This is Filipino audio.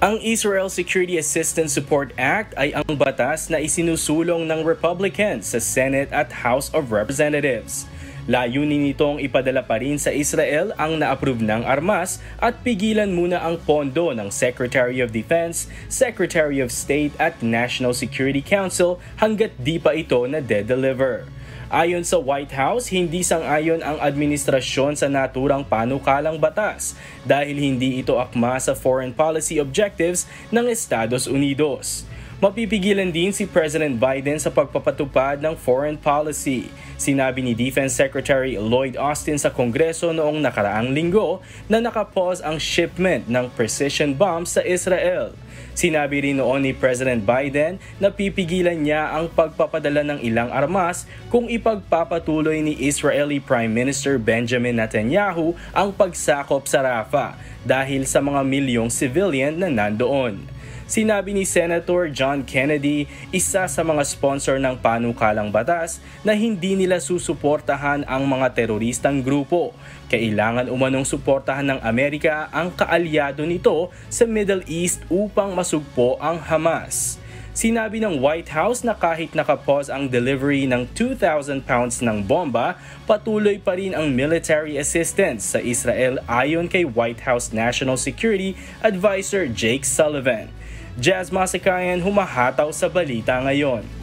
Ang Israel Security Assistance Support Act ay ang batas na isinusulong ng Republicans sa Senate at House of Representatives. Layunin nitong ipadala pa rin sa Israel ang na-approve ng armas at pigilan muna ang pondo ng Secretary of Defense, Secretary of State at National Security Council hanggat di pa ito na-deliver. Ayon sa White House, hindi sang-ayon ang administrasyon sa naturang panukalang batas dahil hindi ito akma sa foreign policy objectives ng Estados Unidos. Mapipigilan din si President Biden sa pagpapatupad ng foreign policy. Sinabi ni Defense Secretary Lloyd Austin sa Kongreso noong nakaraang linggo na nakapause ang shipment ng precision bombs sa Israel. Sinabi rin noon ni President Biden na pipigilan niya ang pagpapadala ng ilang armas kung ipagpapatuloy ni Israeli Prime Minister Benjamin Netanyahu ang pagsakop sa Rafah dahil sa mga milyong civilian na nandoon. Sinabi ni Senator John Kennedy, isa sa mga sponsor ng panukalang batas, na hindi nila susuportahan ang mga teroristang grupo. Kailangan umanong suportahan ng Amerika ang kaalyado nito sa Middle East upang masugpo ang Hamas. Sinabi ng White House na kahit nakapause ang delivery ng 2,000 pounds ng bomba, patuloy pa rin ang military assistance sa Israel ayon kay White House National Security Advisor Jake Sullivan. Jazz Masakayan, humahataw sa balita ngayon.